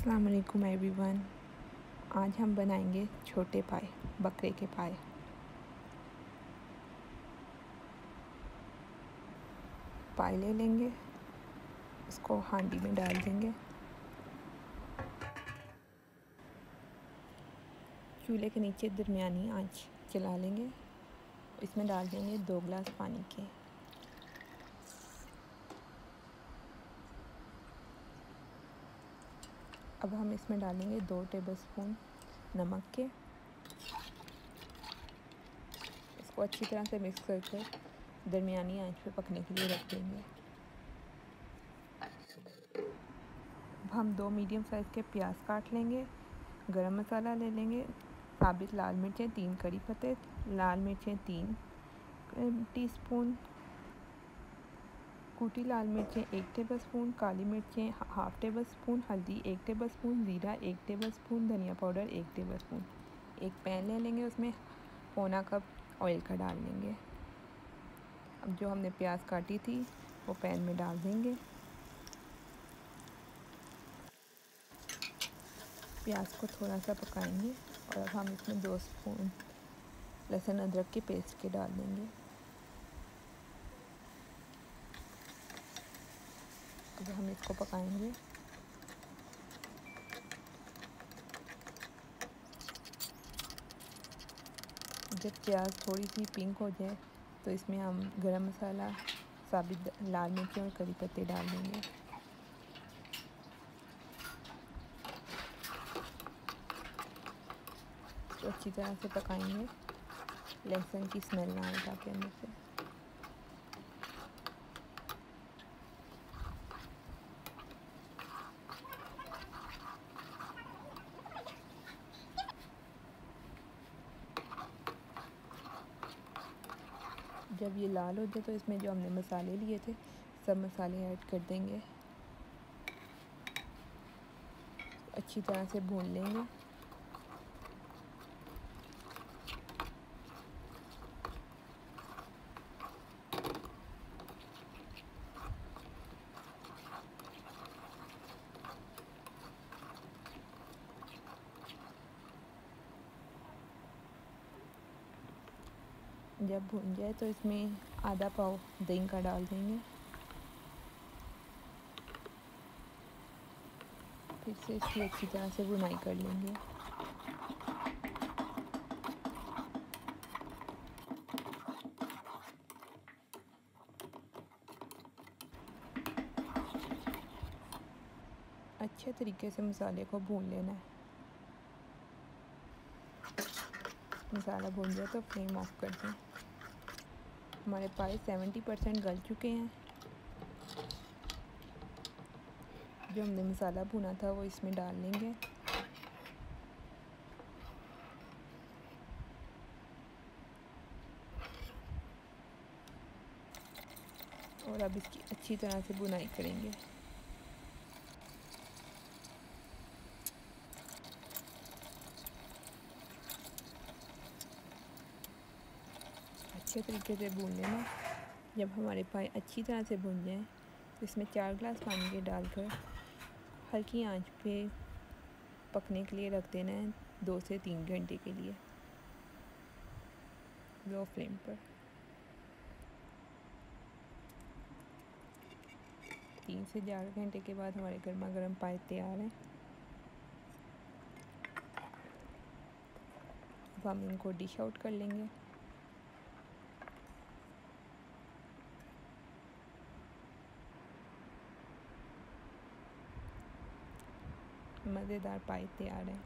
अस्सलाम वालेकुम एवरीवन। आज हम बनाएंगे छोटे पाए, बकरे के पाए। पाए ले लेंगे, इसको हांडी में डाल देंगे। चूल्हे के नीचे दरमियानी आंच चला लेंगे। इसमें डाल देंगे 2 गिलास पानी के। अब हम इसमें डालेंगे 2 टेबलस्पून नमक के। इसको अच्छी तरह से मिक्स करके दरमियानी आंच पे पकने के लिए रख देंगे। अब हम 2 मीडियम साइज़ के प्याज काट लेंगे। गरम मसाला ले लेंगे, साबित लाल मिर्चें 3 कड़ी पत्ते, लाल मिर्चें 3 टीस्पून, कूटी लाल मिर्चें 1 टेबलस्पून, काली मिर्चें हाफ़ टेबलस्पून, हल्दी 1 टेबलस्पून, ज़ीरा 1 टेबलस्पून, धनिया पाउडर 1 टेबलस्पून। एक पैन ले लेंगे, उसमें पौना कप ऑयल का डाल लेंगे। अब जो हमने प्याज काटी थी वो पैन में डाल देंगे। प्याज को थोड़ा सा पकाएंगे और अब हम इसमें 2 स्पून लहसुन अदरक के पेस्ट के डाल देंगे। अब हम इसको पकाएंगे। जब प्याज थोड़ी सी पिंक हो जाए तो इसमें हम गरम मसाला, साबित लाल मिर्चें और कड़ी पत्ते डाल देंगे। तो अच्छी तरह से पकाएंगे, लहसुन की स्मेल ना आए ताकि अंदर से। जब ये लाल हो जाए तो इसमें जो हमने मसाले लिए थे सब मसाले ऐड कर देंगे। अच्छी तरह से भून लेंगे। जब भुन जाए तो इसमें आधा पाव दही का डाल देंगे। फिर से इसकी अच्छी तरह से भुनाई कर लेंगे। अच्छे तरीके से मसाले को भून लेना है। मसाला भून जाए तो फ्लेम ऑफ कर दें। हमारे पाए 70% गल चुके हैं। जो हमने मसाला भुना था वो इसमें डाल लेंगे। और अब इसकी अच्छी तरह से भुनाई करेंगे। अच्छे तरीके से भून लेना। जब हमारे पाए अच्छी तरह से भुन जाएं तो इसमें 4 गिलास पानी के डालकर हल्की आंच पे पकने के लिए रख देना है 2 से 3 घंटे के लिए, लो फ्लेम पर। 3 से 4 घंटे के बाद हमारे गर्मा गर्म पाए तैयार हैं। अब हम इनको डिश आउट कर लेंगे। मज़ेदार पाए तैयार हैं।